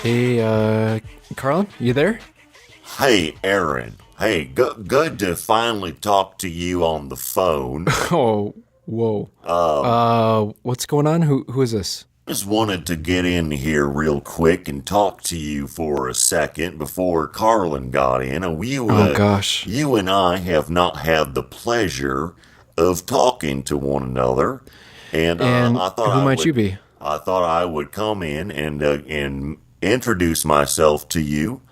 Hey, Carlin, you there? Hey, Aaron. Hey, good to finally talk to you on the phone. Oh, whoa. What's going on? Who is this? Just wanted to get in here real quick and talk to you for a second before Carlin got in. Oh gosh. You and I have not had the pleasure of talking to one another, and And who might you be? I thought I would come in and introduce myself to you.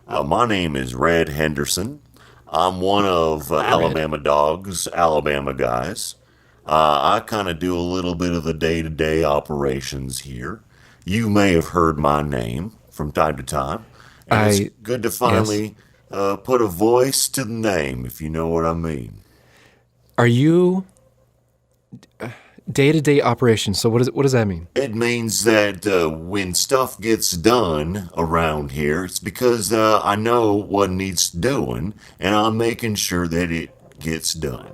My name is Red Henderson. I'm one of Alabama Dog's Alabama guys. I kind of do a little bit of the day-to-day operations here. You may have heard my name from time to time, and it's good to finally put a voice to the name, if you know what I mean. Are you day-to-day operations? So what does that mean? It means that when stuff gets done around here, it's because I know what needs doing, and I'm making sure that it gets done.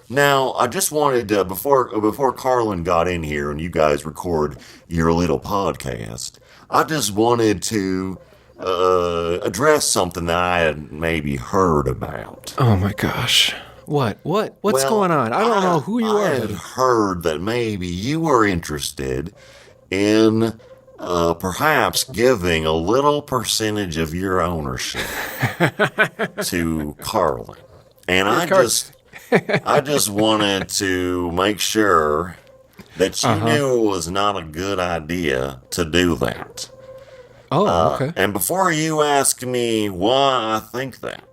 Now, I just wanted before Carlin got in here and you guys record your little podcast, I just wanted to address something that I had maybe heard about. Oh my gosh. What's Well, going on? I don't know who you I are. had heard that maybe you were interested in perhaps giving a little percentage of your ownership to Carlin. And I just wanted to make sure that you knew it was not a good idea to do that. Oh, okay. And before you ask me why I think that,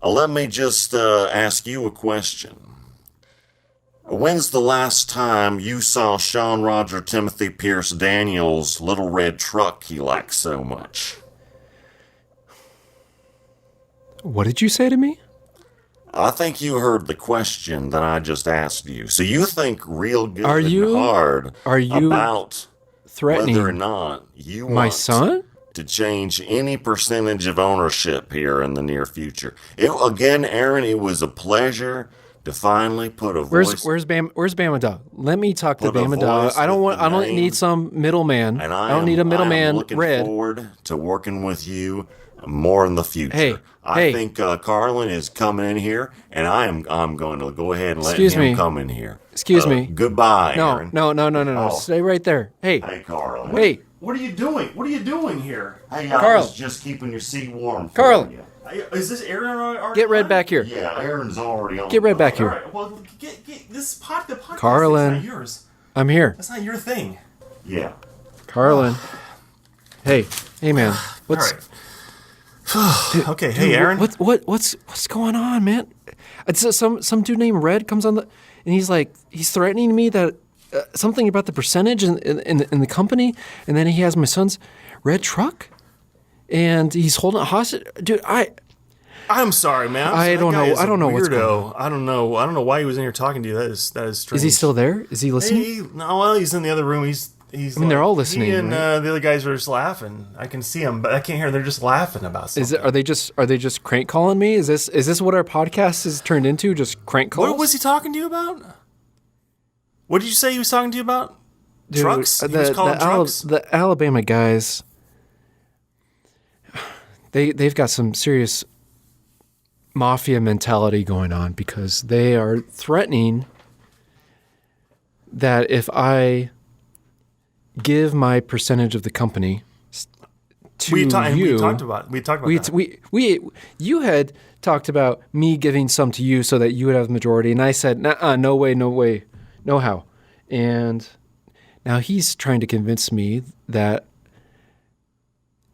let me just ask you a question. When's the last time you saw Sean Roger Timothy Pierce Daniels' little red truck he likes so much? What did you say to me? I think you heard the question that I just asked you. So you think real good Are you- and hard are you about Threatening whether or not you my want son? to change any percentage of ownership here in the near future. Again, Aaron, it was a pleasure to finally put a voice. Where's Bama Dog? Let me talk to Put a Bama Dog. voice I don't with want. the I don't name. need some middleman. And I don't need a I am middleman. looking Red. forward to working with you more in the future. Hey, I think Carlin is coming in here, and I'm going to go ahead and let Excuse him me. come in here. Excuse me. Goodbye, No, Aaron. no. Oh. Stay right there. Hey, Hey, Carlin. hey, What are you doing? What are you doing here? Hey, I Carl. was just keeping your seat warm for Carl. you. Hey, is this Aaron? Already get Red on? back here. Yeah, Aaron's already on. Get Red back All here. right. Well, get this the podcast. Carlin. Is not yours. I'm here, That's not your thing. Yeah. Carlin. Hey, man. What's Okay. Hey, Aaron. what's going on, man? It's some dude named Red comes on and he's threatening me that something about the percentage in the company, and then he has my son's red truck, and he's holding it hostage, dude. I'm sorry, man. I don't know. I don't know what's weirdo. I don't know. I don't know why he was in here talking to you. That is strange. Is he still there? Is he listening? No. Well, he's in the other room. He's. I mean, they're all listening, He and right? the other guys are just laughing. I can see them, but I can't hear. They're just laughing about something. Are they just crank calling me? Is this what our podcast has turned into? Just crank calls? What was he talking to you about? What did you say he was talking to you about? Dude, Trucks? He was calling trucks? The Alabama guys, they've got some serious mafia mentality going on, because they are threatening that if I give my percentage of the company to We you, talked about that. You had talked about me giving some to you so that you would have the majority, and I said, "Nuh-uh, no way, no how." And now he's trying to convince me that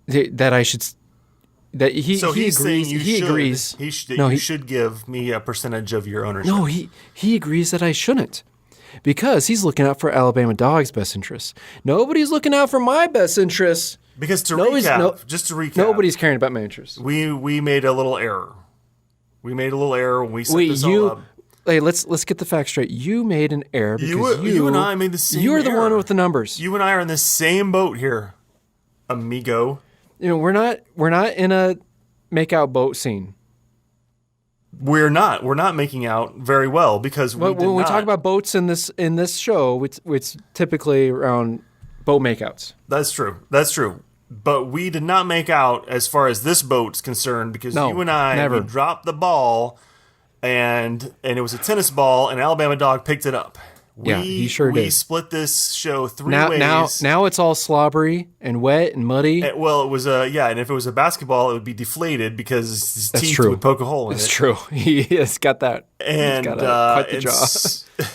I should. That he So he he's agrees. saying He agrees. You should give me a percentage of your ownership. No, he agrees that I shouldn't, because he's looking out for Alabama Dog's best interests. Nobody's looking out for my best interests. Because just to recap, Nobody's caring about my interests. we made a little error. We made a little error when we set this all up. Hey, let's get the facts straight. You made an error because You and I made the same You're the one error. with the numbers. You and I are in the same boat here, amigo. We're not in a make-out boat scene. We're not making out very well because When we talk about boats in this show, it's typically around boat makeouts. That's true. That's true. But we did not make out as far as this boat's concerned because No, you and I never. we dropped the ball, and it was a tennis ball, and Alabama Dog picked it up. Yeah, he sure we did. split this show three Now, ways. now it's all slobbery and wet and muddy. Well, it was and if it was a basketball, it would be deflated because his That's teeth true. would poke a hole in It's it. true. He has got that. And he's got quite the and jaw.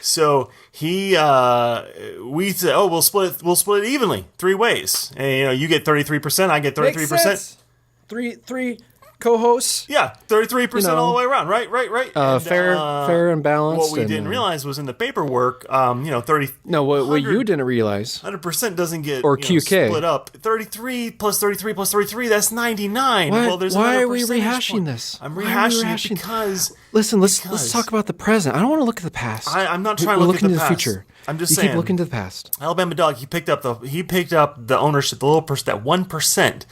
So we said, we'll split it evenly, three ways. And you get 33%, I get 33%. Three co-hosts. Yeah, 33% all the way around. Right. And, Fair and balanced. What we and, didn't realize was in the paperwork, 30. No, what you didn't realize. 100% doesn't get Or QK. split up. 33 plus 33 plus 33, that's 99. Why, Well, there's why another are we percentage rehashing point. this? I'm Why are we rehashing it because Listen, let's because- talk about the present. I don't want to look at the past. I'm not trying to We're look at looking the to the past. future. I'm just you saying. keep looking to the past. Alabama Dog, he picked up the ownership, the little that 1%.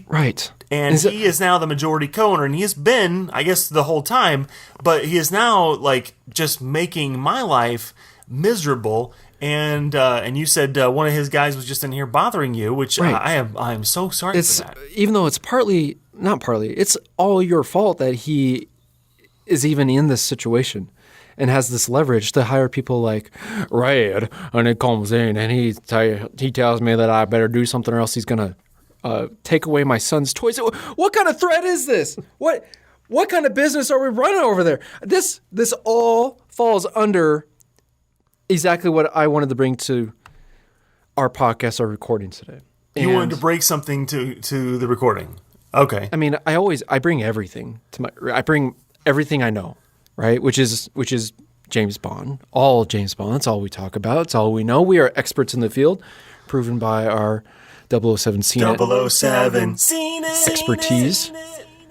Right. And he is now the majority co-owner, and he has been, I guess, the whole time. But he is now like just making my life miserable. And you said one of his guys was just in here bothering you, which Right. I am so sorry It's for that. even though it's not partly, it's all your fault that he is even in this situation and has this leverage to hire people like Red, and he comes in and he tells me that I better do something or else he's gonna take away my son's toys. What kind of threat is this? What kind of business are we running over there? This all falls under exactly what I wanted to bring to our podcast, our recording today. You wanted to break something to the recording. Okay. I mean, I bring everything I bring everything I know, right? Which is James Bond, all James Bond. That's all we talk about. It's all we know. We are experts in the field, proven by our 007 CNET 007 expertise,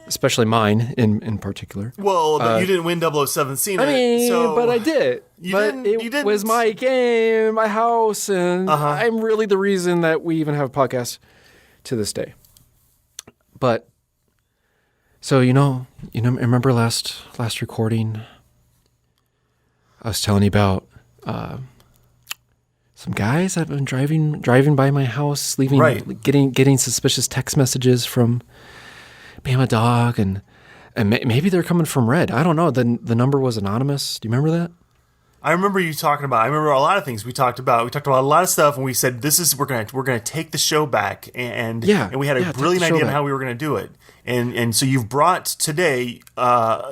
especially mine in particular. Well, but you didn't win 007 CNET. I mean, so but I did. You But didn't- it you didn't. was my game, my house, and I'm really the reason that we even have a podcast to this day. But so remember last recording, I was telling you about some guys that have been driving by my house, getting suspicious text messages from Bama Dog, and maybe they're coming from Red. I don't know. The number was anonymous. Do you remember that? I remember you talking about. I remember a lot of things we talked about. We talked about a lot of stuff, and we said we're gonna take the show back, and we had a brilliant idea on how we were gonna do it, and so you've brought today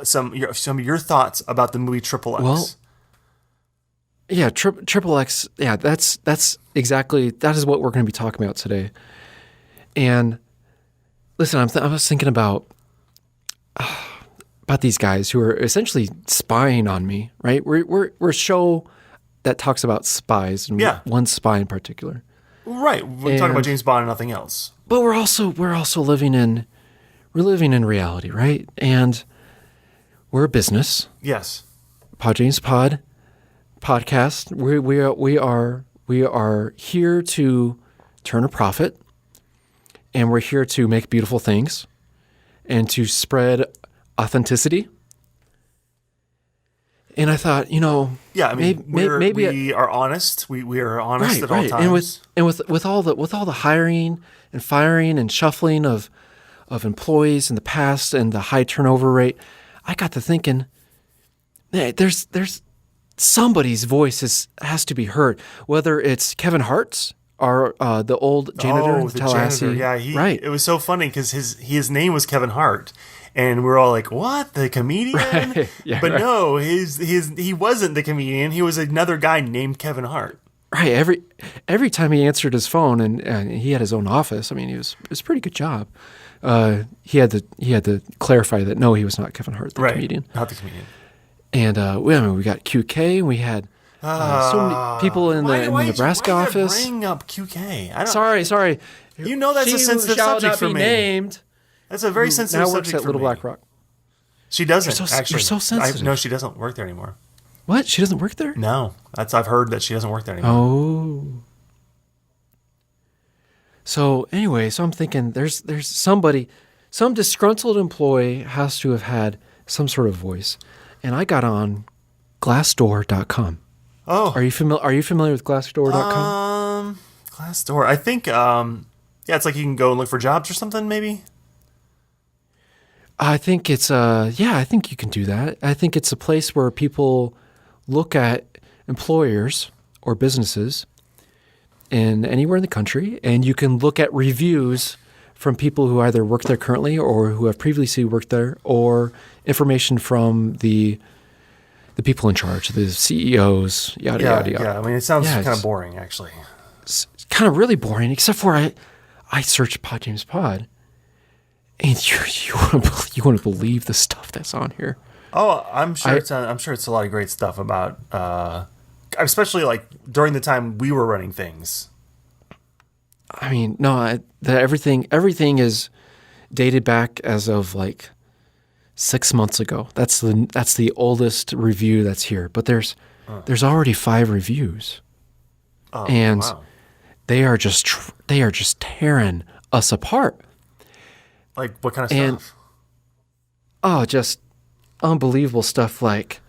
some of your thoughts about the movie XXX. Well, yeah, XXX. Yeah, that's exactly that is what we're going to be talking about today. And listen, I was thinking about these guys who are essentially spying on me. Right? We're a show that talks about spies and one spy in particular. Right, we're talking about James Bond and nothing else. But we're also living in reality, right? And we're a business. Yes. Pod James podcast. We are here to turn a profit, and we're here to make beautiful things and to spread authenticity. And I thought, I mean, maybe we are honest. We are honest at all and times. with all the hiring and firing and shuffling of employees in the past and the high turnover rate, I got to thinking, hey, there's somebody's voice has to be heard, whether it's Kevin Hart's or the old janitor in Tallahassee. Janitor. Yeah, right. It was so funny because his name was Kevin Hart, and we're all like, "What, the comedian?" Right. Yeah, but right. no, he wasn't the comedian. He was another guy named Kevin Hart. Right. Every time he answered his phone, and he had his own office. I mean, it was a pretty good job. He had to clarify that no, he was not Kevin Hart, the comedian, not the comedian. And we got QK, and we had so many people in the Nebraska office. Bring up QK. Sorry. You know that's a sensitive subject for me. Named. That's a very sensitive now subject works at for Little me. Black Rock. She doesn't. You're so sensitive. No, she doesn't work there anymore. What? She doesn't work there? No, I've heard that she doesn't work there anymore. Oh. So anyway, I'm thinking there's somebody, some disgruntled employee has to have had some sort of voice. And I got on Glassdoor.com. Oh. Are you familiar with Glassdoor.com? Glassdoor. I think, it's like you can go and look for jobs or something, maybe? I think it's I think you can do that. I think it's a place where people look at employers or businesses in anywhere in the country, and you can look at reviews from people who either work there currently or who have previously worked there, or information from the people in charge, the CEOs, yada yada yada. Yeah, I mean, it sounds kind of boring, actually. It's kind of really boring, except for I searched Pod James Pod, and you wouldn't believe the stuff that's on here. Oh, I'm sure it's a lot of great stuff about, especially like during the time we were running things. I mean, no, everything is dated back as of like 6 months ago. That's the oldest review that's here. But there's already 5 reviews, and wow. they are just tearing us apart. Like what kind of stuff? Oh, just unbelievable stuff. Like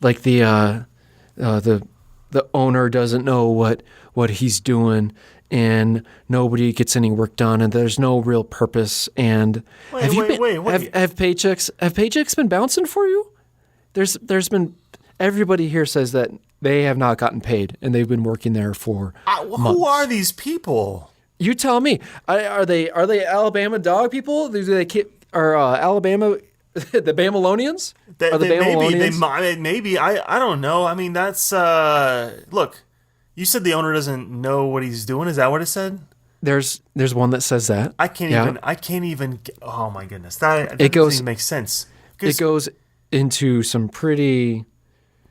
the owner doesn't know what he's doing, and nobody gets any work done, and there's no real purpose. And have paychecks been bouncing for you? There's been, everybody here says that they have not gotten paid, and they've been working there for months. Who are these people? You tell me. Are they Alabama dog people? Are Alabama the Bamalonians? Are the Bamalonians? Maybe. I don't know. I mean, that's look. You said the owner doesn't know what he's doing. Is that what it said? There's one that says that. I can't even. Oh my goodness! That doesn't even make sense. It goes into some pretty.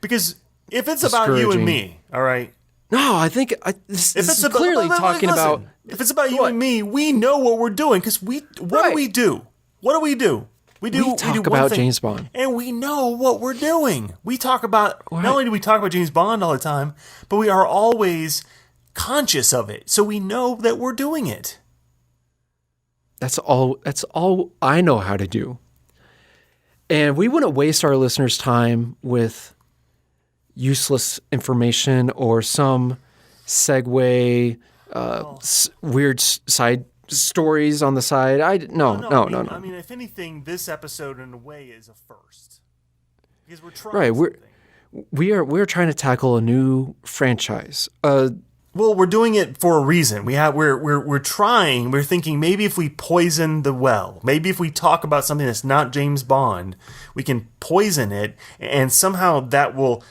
Because if it's about you and me, all right. No, I think this is clearly talking about. If it's about you and me, we know what we're doing because what do we do? What do we do? We talk about James Bond, and we know what we're doing. We talk about not only do we talk about James Bond all the time, but we are always conscious of it, so we know that we're doing it. That's all I know how to do, and we wouldn't waste our listeners' time with useless information or some segue, weird side stories on the side. No. I mean, if anything, this episode in a way is a first because we're trying. Right, we're trying to tackle a new franchise. Well, we're doing it for a reason. We're trying. We're thinking maybe if we poison the well, maybe if we talk about something that's not James Bond, we can poison it, and somehow that will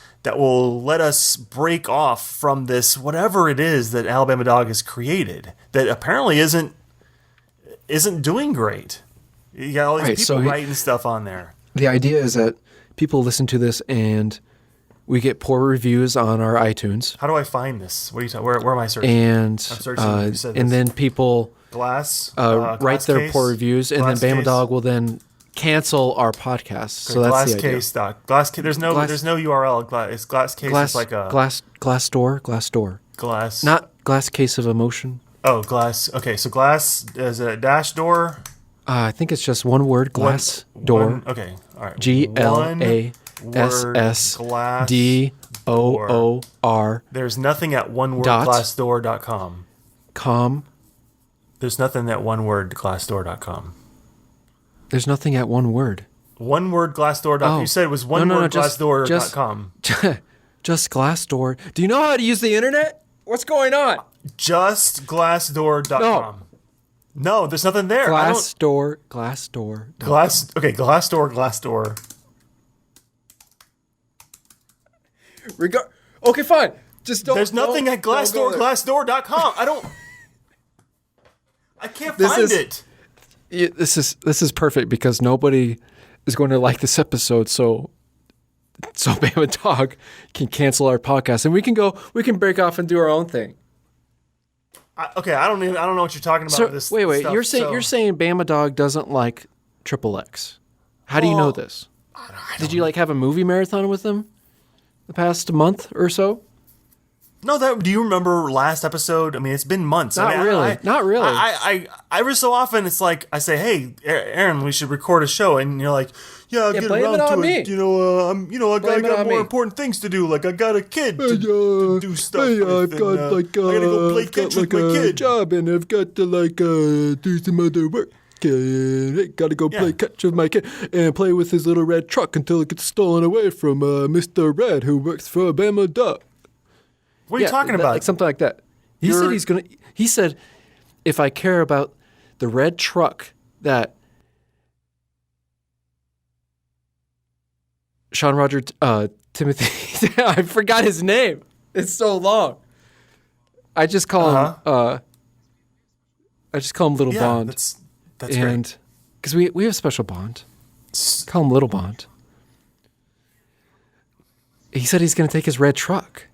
let us break off from this whatever it is that Alabama Dog has created that apparently isn't doing great. You got all these people writing stuff on there. The idea is that people listen to this and we get poor reviews on our iTunes. How do I find this? What are you talking? Where am I searching? And I'm searching. And then people write their poor reviews, and then Bama Dog will then cancel our podcast. So that's the idea. Glasscase. There's no URL. It's Glasscase. It's like a Glassdoor. Glass. Not glass case of emotion. Oh, glass. Okay, so glass is a dash door. I think it's just one word. Glass door. Okay, all right. GLASSDOOR. There's nothing at onewordglassdoor.com. There's nothing at onewordglassdoor.com. There's nothing at one word. Onewordglassdoor.com. You said it was onewordglassdoor.com. Just Glassdoor. Do you know how to use the internet? What's going on? Just glassdoor.com. No, there's nothing there. Glassdoor. Okay, Glassdoor. Okay, fine. Just don't. There's nothing at glassdoor.com. I can't find it. This is perfect because nobody is going to like this episode, so Bama Dog can cancel our podcast, and we can break off and do our own thing. I don't know what you're talking about. This wait. Stuff, you're saying Bama Dog doesn't like XXX. How do you know this? Did you have a movie marathon with him the past month or so? No, do you remember last episode? I mean, it's been months. Not really. Not really. Every so often, it's like I say, "Hey, Aaron, we should record a show," and you're like, "Yeah, I'll get around to it." I got more important things to do. Like I got a kid to do stuff. I've got I gotta go play catch with my kid. Job, and I've got to do some other work. Gotta go play catch with my kid and play with his little red truck until it gets stolen away from Mr. Red, who works for Bama Duck. What are you talking about? Like something like that. He said if I care about the red truck that Sean Roger Timothy I forgot his name. It's so long. I just call him Little Bond. That's and great. Because we have a special bond. Call him Little Bond. He said he's going to take his red truck.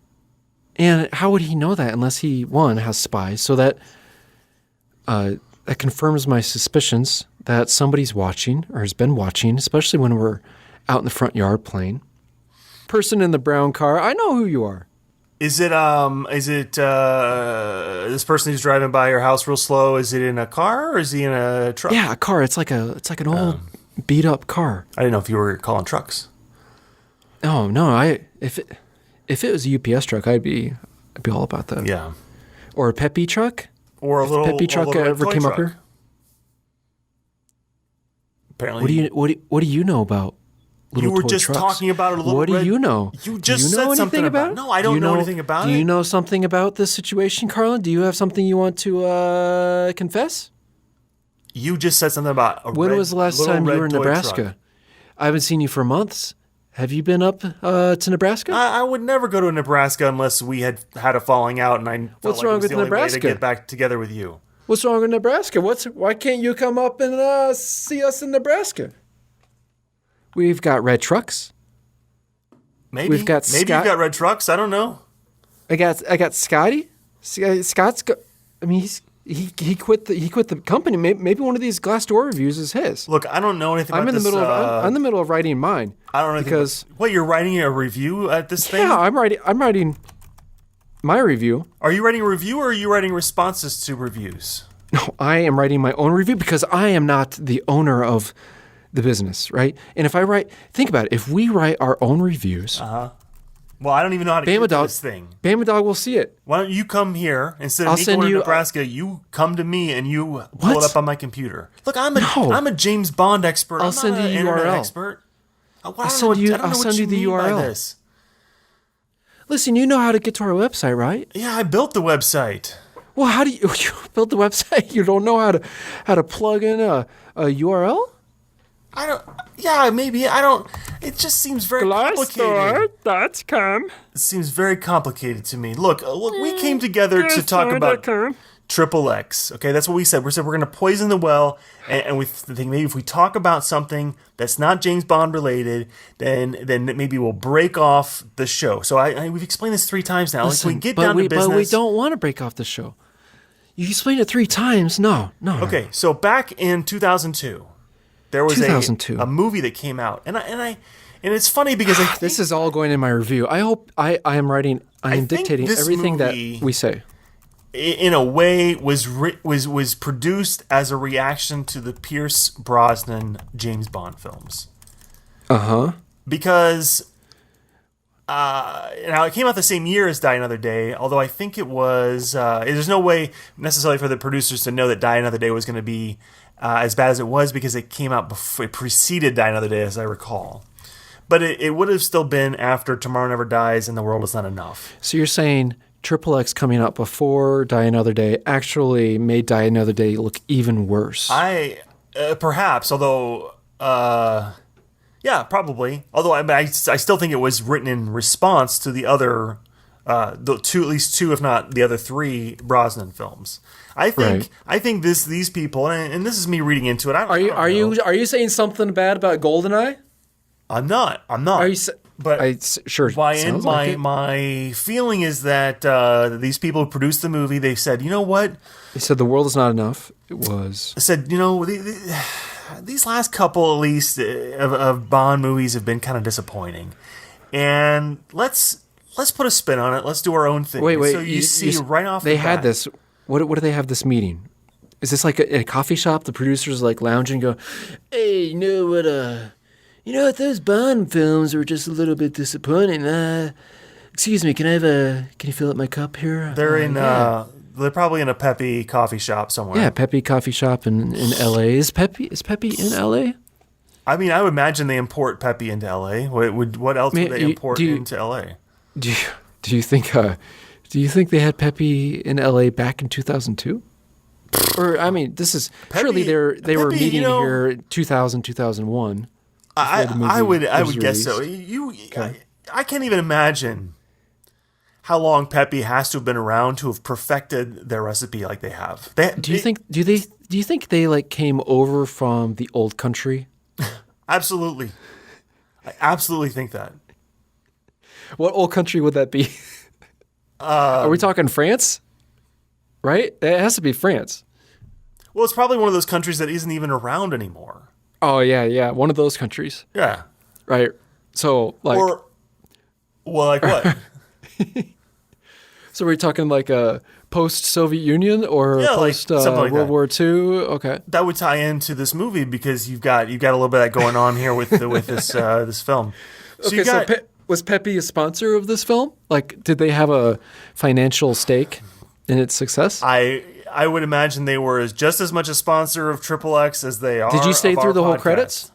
And how would he know that unless he, one, has spies? So that confirms my suspicions that somebody's watching or has been watching, especially when we're out in the front yard playing. Person in the brown car, I know who you are. Is it this person who's driving by your house real slow? Is it in a car or is he in a truck? Yeah, a car. It's like an old beat up car. I didn't know if you were calling trucks. Oh no, if it was a UPS truck, I'd be all about that. Yeah. Or a Peppy truck. Or a little Peppy truck ever came up here. Apparently. What do you know about little toy trucks? You were just talking about a little. What do you know? You just said something about it. No, I don't know anything about it. Do you know something about this situation, Carlin? Do you have something you want to confess? You just said something about when was the last time you were in Nebraska? Truck. I haven't seen you for months. Have you been up to Nebraska? I would never go to Nebraska unless we had a falling out, and I felt What's like wrong it was with the only Nebraska? way to get back together with you. What's wrong with Nebraska? Why can't you come up and see us in Nebraska? We've got red trucks. Maybe you've got red trucks. I don't know. I got Scotty. Scott's. He quit the company. Maybe one of these Glassdoor reviews is his. Look, I don't know anything. I'm about in the this, middle. I'm in the middle of writing mine. I don't know because what you're writing a review at this thing. Yeah, I'm writing my review. Are you writing a review or are you writing responses to reviews? No, I am writing my own review because I am not the owner of the business, right? And think about it. If we write our own reviews, well, I don't even know how to get this thing. Bama Dog will see it. Why don't you come here instead of me going to Nebraska? You come to me and you pull it up on my computer. Look, I'm a James Bond expert. I'll send you the URL. Expert. I'll send you the URL. Listen, you know how to get to our website, right? Yeah, I built the website. Well, how do you build the website? You don't know how to plug in a URL? I don't. Yeah, maybe I don't. It just seems very complicated. Glassdoor.com. It seems very complicated to me. Look, we came together to talk about XXX. Okay, that's what we said. We said we're going to poison the well, and we think maybe if we talk about something that's not James Bond related, then maybe we'll break off the show. So we've explained this 3 times now. Listen, we get down to business. But we don't want to break off the show. You explained it 3 times. No. Okay, so back in 2002. There was 2002. a movie that came out, and it's funny because this is all going in my review. I hope I am dictating everything that we say. In a way, was produced as a reaction to the Pierce Brosnan James Bond films. Because now it came out the same year as Die Another Day, although I think it was. There's no way necessarily for the producers to know that Die Another Day was going to be as bad as it was because it came out before, it preceded Die Another Day, as I recall. But it would have still been after Tomorrow Never Dies and The World Is Not Enough. So you're saying XXX coming out before Die Another Day actually made Die Another Day look even worse? Perhaps, although, yeah, probably. Although I still think it was written in response to the other, at least two, if not the other 3 Brosnan films. I think these people, and this is me reading into it. Are you saying something bad about GoldenEye? I'm not. Are you? Sure. My feeling is that these people who produced the movie, they said, you know what? They said The World Is Not Enough. It was. I said, these last couple, at least, of Bond movies have been kind of disappointing, and let's let's put a spin on it. Let's do our own thing. Wait. So you see right off they the had bat, this. What do they have this meeting? Is this like a coffee shop? The producers like lounge and go, "Hey, you know what? Those Bond films were just a little bit disappointing. Excuse me, can you fill up my cup here?" They're probably in a Peppy coffee shop somewhere. Yeah, Peppy coffee shop in L.A. Is Peppy in L.A.? I mean, I would imagine they import Peppy into L.A. What else would they import into L.A.? Do you think they had Peppy in L.A. back in 2002? Or I mean, this is surely they were meeting here 2000 2001. I would guess so. I can't even imagine how long Peppy has to have been around to have perfected their recipe like they have. Do you think they like came over from the old country? Absolutely. I absolutely think that. What old country would that be? Are we talking France? Right? It has to be France. Well, it's probably one of those countries that isn't even around anymore. Oh, yeah. One of those countries. Yeah. Right. So, like... like what? So we're talking like a post-Soviet Union or post-World War II? Okay. That would tie into this movie because you've got a little bit of that going on here with this film. So was Peppy a sponsor of this film? Like, did they have a financial stake in its success? I would imagine they were just as much a sponsor of XXX as they are. Did you stay through the whole credits?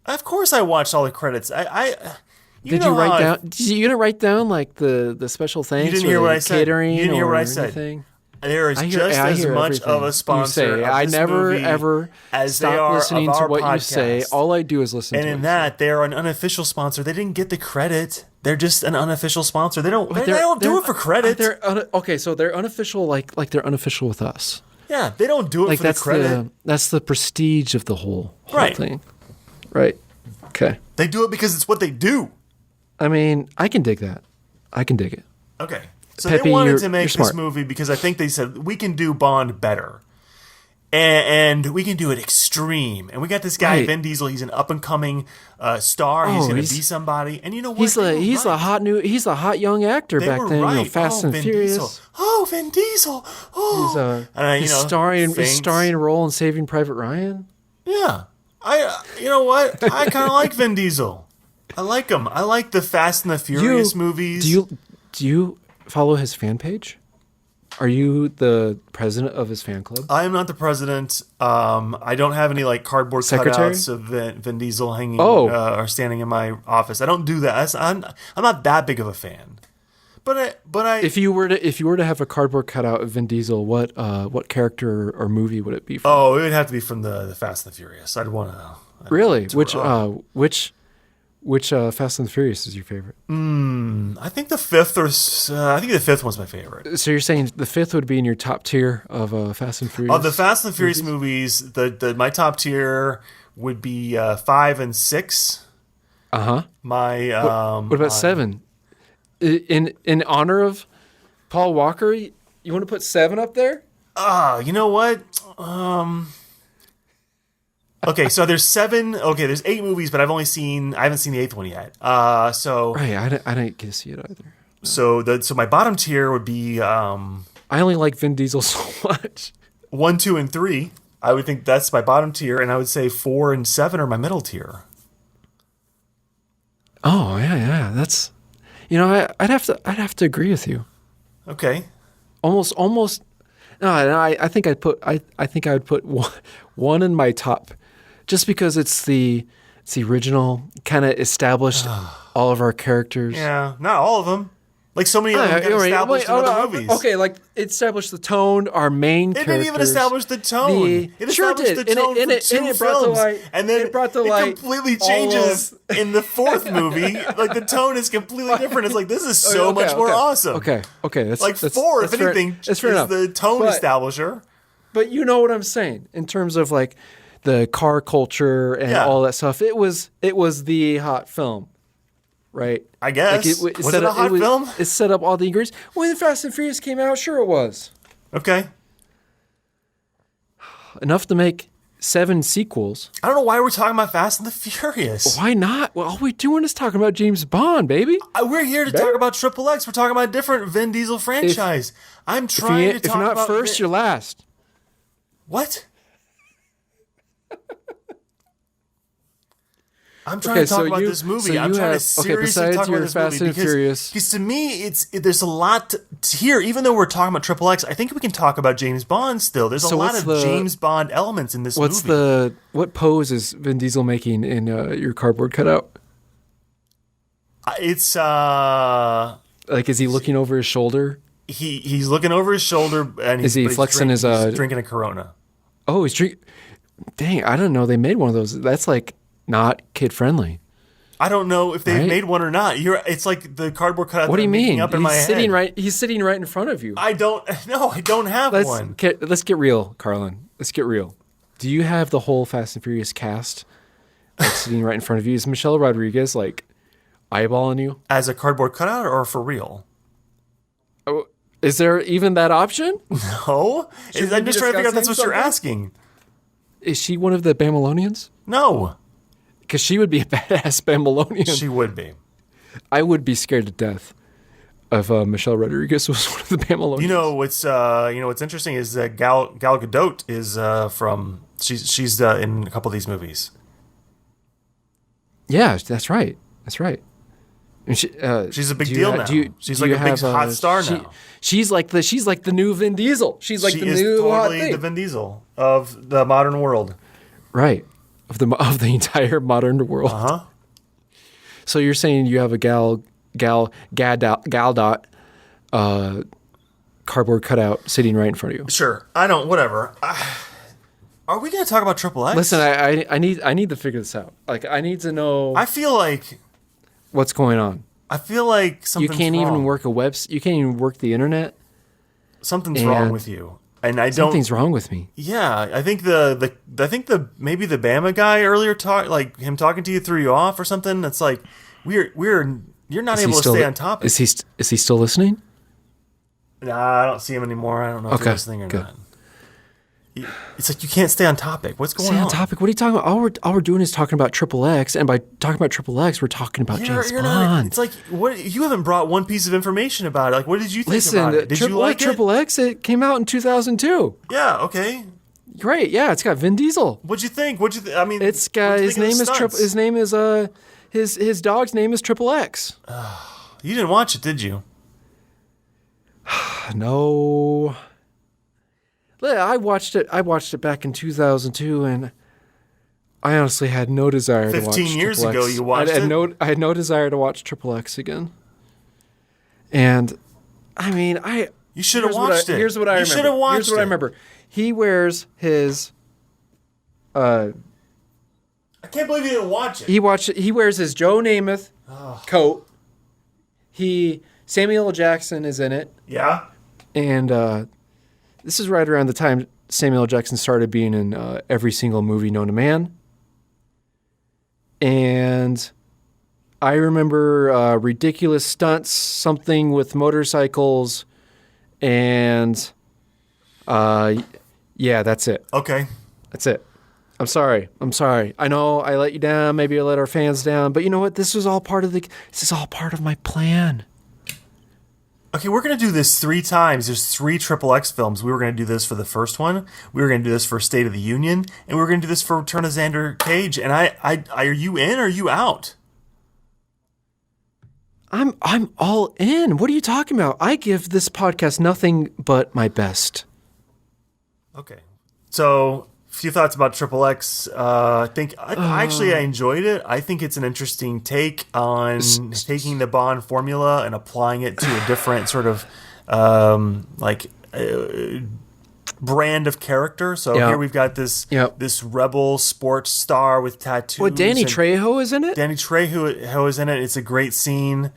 Of course, I watched all the credits. Did you write down? You didn't write down like the special thanks? You didn't hear what I said. Catering. You didn't hear what I said. There is just as much of a sponsor. I never ever as stop listening to what you say. All I do is listen. And in that, they're an unofficial sponsor. They didn't get the credit. They're just an unofficial sponsor. They don't do it for credit. Okay, so they're unofficial, like they're unofficial with us. Yeah, they don't do it for the credit. That's the prestige of the whole right. thing. Right. Okay. They do it because it's what they do. I mean, I can dig that. I can dig it. Okay. So Peppy, they wanted to make this smart. movie because I think they said, we can do Bond better. And we can do it extreme. And we got this guy, Vin Diesel. He's an up-and-coming star. He's going to be somebody. And you know what? He's a hot young actor back then. Right. You know, Fast and Vin Furious. Diesel. Oh, Vin Diesel. Oh. He's starring a role in Saving Private Ryan. Yeah. You know what? I kind of like Vin Diesel. I like him. I like the Fast and the Furious movies. Do you follow his fan page? Are you the president of his fan club? I am not the president. I don't have any like cardboard cutouts of Vin Diesel hanging or standing in my office. I don't do that. I'm not that big of a fan. But I if you were to have a cardboard cutout of Vin Diesel, what character or movie would it be from? Oh, it would have to be from the Fast and the Furious. I'd want to. Really? Which Fast and the Furious is your favorite? I think the fifth one's my favorite. So you're saying the fifth would be in your top tier of Fast and Furious? Of the Fast and the Furious movies, my top tier would be 5 and 6. Uh-huh. What about 7? In honor of Paul Walker, you want to put 7 up there? You know what? Okay, so there's 7. Okay, there's 8 movies, but I haven't seen the 8th one yet. Right, I didn't get to see it either. No. So my bottom tier would be. I only like Vin Diesel so much. 1, 2, and 3. I would think that's my bottom tier, and I would say 4 and 7 are my middle tier. Oh yeah, that's. You know, I'd have to agree with you. Okay. Almost. No, I think I would put one in my top, just because it's the original, kind of established all of our characters. Yeah, not all of them. Like so many of them got established in other movies. Okay, like it established the tone. Our main characters. It didn't even establish the tone. It established the tone for 2 films, and then it completely changes in the 4th movie. Like the tone is completely different. It's like this is so much more awesome. Okay, that's like 4, if anything, is the tone establisher. But you know what I'm saying in terms of like the car culture and all that stuff. It was the hot film. Right, I guess. Like was it a hot film? It set up all the ingredients. When the Fast and Furious came out, sure it was. Okay. Enough to make 7 sequels. I don't know why we're talking about Fast and the Furious. Why not? Well, all we're doing is talking about James Bond, baby. We're here to talk about XXX. We're talking about a different Vin Diesel franchise. I'm trying to talk about... If you're not first, you're last. What? I'm trying to talk about this movie. I'm trying to seriously talk about this movie because to me, there's a lot to hear. Even though we're talking about XXX, I think we can talk about James Bond still. There's a lot of James Bond elements in this movie. What pose is Vin Diesel making in your cardboard cutout? It's like, is he looking over his shoulder? He's looking over his shoulder and he's flexing he's drinking a Corona. Oh, he's drinking. Dang, I didn't know they made one of those. That's like not kid friendly. I don't know if they've made one or not. It's like the cardboard cutout. What do you mean? Up in my head. He's sitting right in front of you. I don't have one. Let's get real, Carlin. Let's get real. Do you have the whole Fast and Furious cast like sitting right in front of you? Is Michelle Rodriguez like eyeballing you as a cardboard cutout or for real? Oh, is there even that option? No. I'm just trying to figure out that's what you're asking. Is she one of the Bamilonians? No. Because she would be a badass Bamilonian. She would be. I would be scared to death if Michelle Rodriguez was one of the Bamilonians. What's interesting is that Gal Gadot is she's in a couple of these movies. Yeah, that's right. That's right. And she's a big deal now. She's like a big hot star now. She's like the new Vin Diesel. She's like the new totally hot thing. The Vin Diesel of the modern world. Right. Of the entire modern world. Uh-huh. So you're saying you have a Gal Dot cardboard cutout sitting right in front of you. Sure. Whatever. Are we going to talk about XXX? Listen, I need to figure this out. Like, I need to know. I feel like what's going on. I feel like something's wrong. You can't even work the internet. Something's wrong with you. And something's wrong with me. Yeah, I think maybe the Bama guy earlier him talking to you threw you off or something. It's like you're not able to stay on topic. Is he still listening? Nah, I don't see him anymore. I don't know if he's listening or not. It's like you can't stay on topic. What's going on? Stay on topic. What are you talking about? All we're doing is talking about XXX, and by talking about XXX, we're talking about James Bond. It's like you haven't brought one piece of information about it. Like, what did you think about it? Did you like it? XXX? It came out in 2002. Yeah. Okay. Great. Yeah, it's got Vin Diesel. What'd you think? I mean, it's got his name is his dog's name is XXX. You didn't watch it, did you? No. I watched it back in 2002, and I honestly had no desire to watch 15 years ago, you watched it? I had no desire to watch XXX again. And, I mean, you should have watched it. Here's what I remember. You should have watched it. Here's what I remember. He wears his... I can't believe you didn't watch it. He wears his Joe Namath coat. Samuel L. Jackson is in it. Yeah. And... this is right around the time Samuel L. Jackson started being in every single movie known to man. And I remember ridiculous stunts, something with motorcycles, and yeah, that's it. Okay. That's it. I'm sorry. I know I let you down. Maybe I let our fans down. But you know what? This is all part of my plan. Okay, we're going to do this 3 times. There's 3 XXX films. We were going to do this for the first one. We were going to do this for State of the Union. And we were going to do this for Return of Xander Cage. And are you in or are you out? I'm all in. What are you talking about? I give this podcast nothing but my best. Okay. So, a few thoughts about XXX. I enjoyed it. I think it's an interesting take on taking the Bond formula and applying it to a different sort of brand of character. So here we've got this rebel sports star with tattoos. Well, Danny Trejo is in it? Danny Trejo is in it. It's a great scene.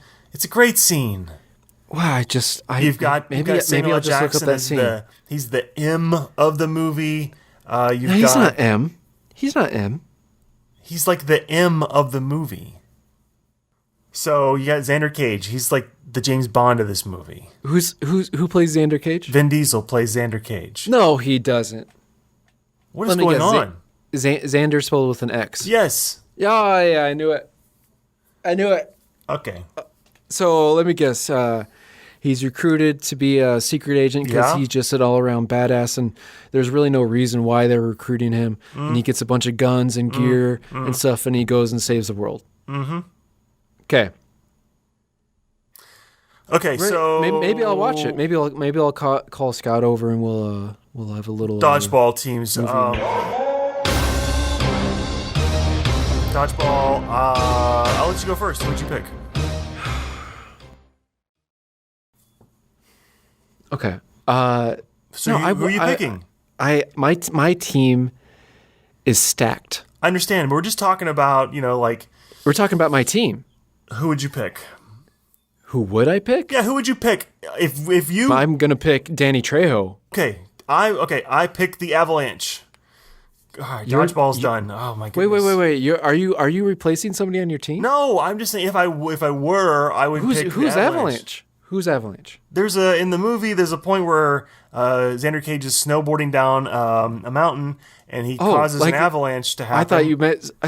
Wow, maybe I'll just look up that scene. He's the M of the movie. He's not M. He's not M. He's like the M of the movie. So you got Xander Cage. He's like the James Bond of this movie. Who plays Xander Cage? Vin Diesel plays Xander Cage. No, he doesn't. What is going on? Xander spelled with an X. Yes. Oh, yeah, I knew it. Okay. So let me guess. He's recruited to be a secret agent because he's just an all-around badass, and there's really no reason why they're recruiting him. And he gets a bunch of guns and gear and stuff, and he goes and saves the world. Mm-hmm. Okay. Okay, so maybe I'll watch it. Maybe I'll call Scott over and we'll have a little dodgeball teams. Dodgeball. I'll let you go first. What'd you pick? Okay. So who are you picking? My team is stacked. I understand, but we're just talking about, we're talking about my team. Who would you pick? Who would I pick? Yeah, who would you pick? If you I'm gonna pick Danny Trejo. Okay. I picked the Avalanche. All right, dodgeball's done. Oh my goodness. Wait. Are you replacing somebody on your team? No, I'm just saying if I were, I would pick who's the Avalanche. Who's Avalanche? In the movie, there's a point where Xander Cage is snowboarding down a mountain, and he causes an avalanche to happen. I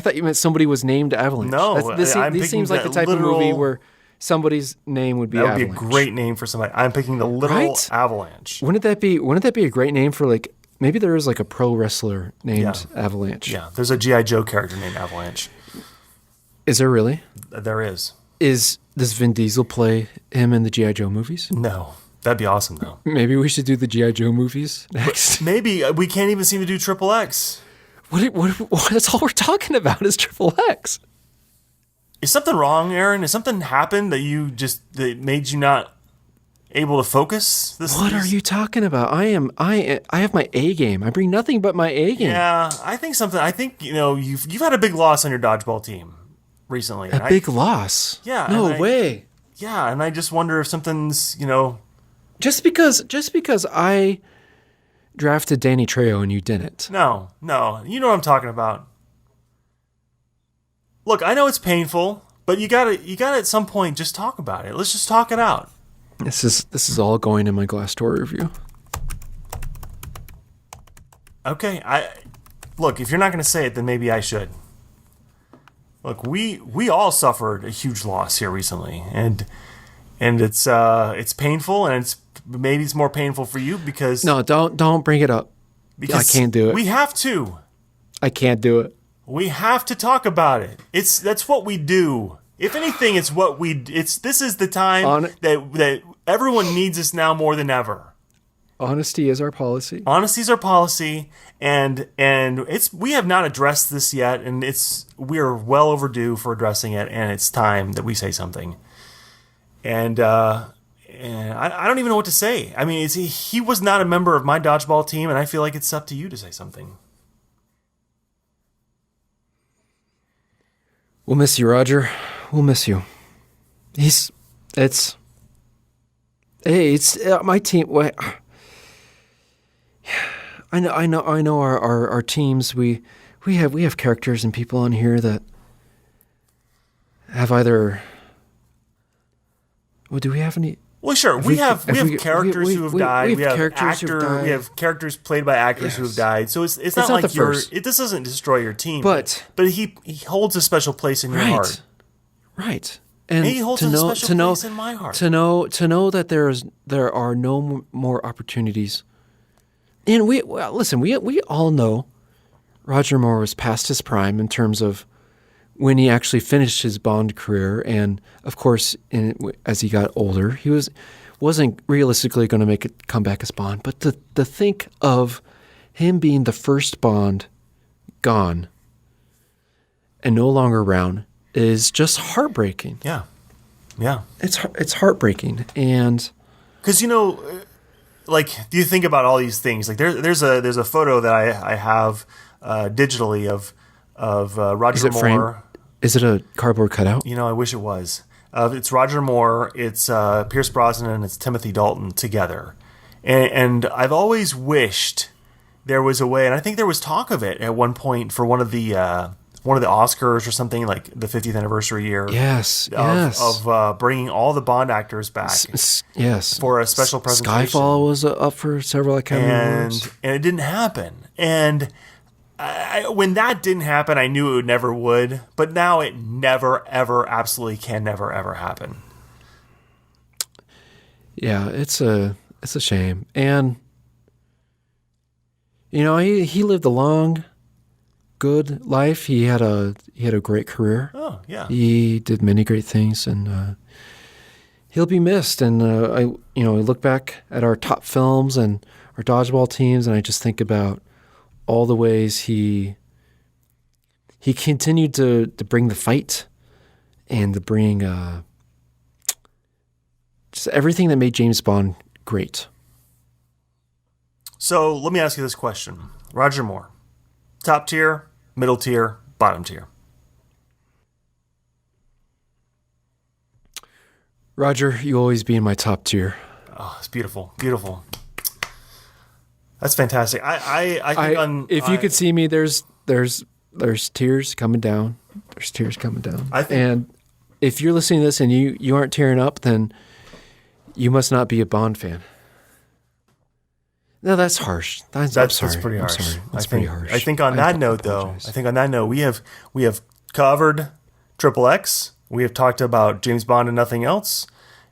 thought you meant somebody was named Avalanche. No, this seems like the type of movie where somebody's name would be Avalanche. That would be a great name for somebody. I'm picking the literal Avalanche. Wouldn't that be a great name for maybe there is a pro wrestler named Avalanche? Yeah, there's a G.I. Joe character named Avalanche. Is there really? There is. Does Vin Diesel play him in the G.I. Joe movies? No. That'd be awesome, though. Maybe we should do the G.I. Joe movies next. Maybe. We can't even seem to do XXX. What, that's all we're talking about is XXX. Is something wrong, Aaron? Has something happened that made you not able to focus? What are you talking about? I have my A game. I bring nothing but my A game. Yeah, I think you've had a big loss on your dodgeball team recently. A big loss? Yeah. No way. Yeah, and I just wonder if something's, Just because I drafted Danny Trejo and you didn't. No. You know what I'm talking about. Look, I know it's painful, but you gotta at some point just talk about it. Let's just talk it out. This is all going in my Glassdoor review. Okay, look, if you're not gonna say it, then maybe I should. Look, we all suffered a huge loss here recently, and it's painful, and maybe it's more painful for you because don't bring it up. Because I can't do it. We have to. I can't do it. We have to talk about it. That's what we do. If anything, this is the time that everyone needs us now more than ever. Honesty is our policy. Honesty is our policy, and we have not addressed this yet, and we are well overdue for addressing it, and it's time that we say something. And I don't even know what to say. I mean, he was not a member of my dodgeball team, and I feel like it's up to you to say something. We'll miss you, Roger. We'll miss you. It's my team. Wait, I know our teams. We have characters and people on here that have either. Well, do we have any? Well, sure. We have characters who have died. We have characters played by actors who have died. So it's not like this doesn't destroy your team. But he holds a special place in your heart. Right. And he holds a special place in my heart. To know that there are no more opportunities. And we all know Roger Moore was past his prime in terms of when he actually finished his Bond career, and of course, as he got older, he wasn't realistically going to make a comeback as Bond. But to think of him being the first Bond gone and no longer around is just heartbreaking. Yeah. It's heartbreaking, and because do you think about all these things? Like there's a photo that I have digitally of Roger Moore. Framed? Is it a cardboard cutout? I wish it was. It's Roger Moore, it's Pierce Brosnan, and it's Timothy Dalton together. And I've always wished there was a way, and I think there was talk of it at one point for one of the Oscars or something, like the 50th anniversary year. Yes. Of bringing all the Bond actors back. Yes. For a special presentation. Skyfall was up for several Academy Awards. And it didn't happen. And when that didn't happen, I knew it never would. But now it never, ever, absolutely can never, ever happen. Yeah, it's a shame. And he lived a long, good life. He had a great career. Oh, yeah. He did many great things, and he'll be missed. And I look back at our top films and our dodgeball teams, and I just think about all the ways he continued to bring the fight and to bring just everything that made James Bond great. So let me ask you this question. Roger Moore, top tier, middle tier, bottom tier? Roger, you always be in my top tier. Oh, it's beautiful. Beautiful. That's fantastic. I think if you could see me, there's tears coming down. There's tears coming down. And if you're listening to this and you aren't tearing up, then you must not be a Bond fan. No, that's harsh. That's pretty harsh. I'm sorry. That's pretty harsh. I think on that note, we have covered XXX. We have talked about James Bond and nothing else,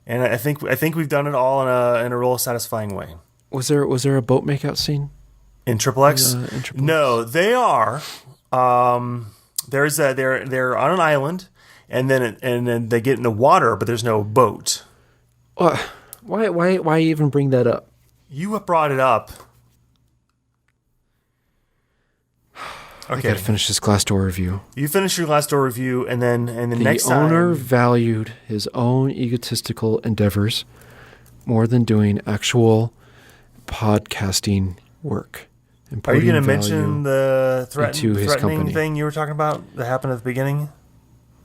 and I think we've done it all in a real satisfying way. Was there a boat makeout scene in XXX? In XXX? No, they are. They're on an island, and then they get in the water, but there's no boat. Why even bring that up? You have brought it up. Okay. I gotta finish this Glassdoor review. You finish your Glassdoor review, and then next time... The owner valued his own egotistical endeavors more than doing actual podcasting work. Are you going to mention the threatening thing you were talking about that happened at the beginning?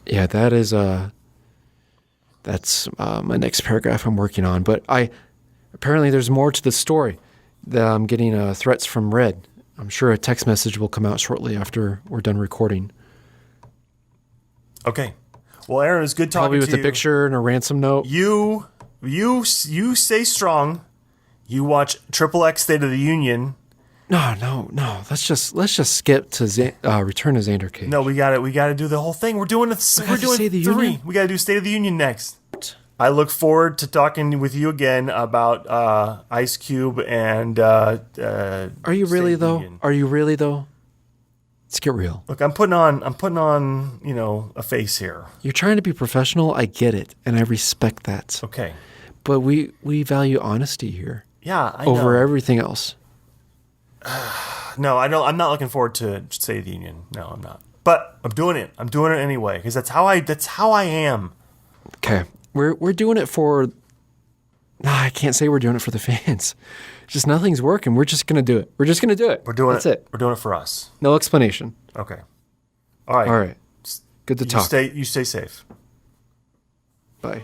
Yeah, that's my next paragraph I'm working on. But apparently there's more to the story. I'm getting threats from Red. I'm sure a text message will come out shortly after we're done recording. Okay. Well, Aaron, it was good talking to you. Probably with a picture and a ransom note. You stay strong. You watch XXX State of the Union. No. Let's just skip to Return to Xander Cage. No, we got to do the whole thing. We're doing three. Union? We got to do State of the Union next. I look forward to talking with you again about Ice Cube and. Are you really though? Are you really though? Let's get real. Look, I'm putting on a face here. You're trying to be professional. I get it, and I respect that. Okay. But we value honesty here. Yeah, I know. Over everything else. No, I don't. I'm not looking forward to State of the Union. No, I'm not. But I'm doing it. I'm doing it anyway because that's how I am. Okay. We're doing it for... I can't say we're doing it for the fans. Just nothing's working. We're just going to do it. We're just going to do it. That's it. We're doing it for us. No explanation. Okay. All right. Good to talk. You stay safe. Bye.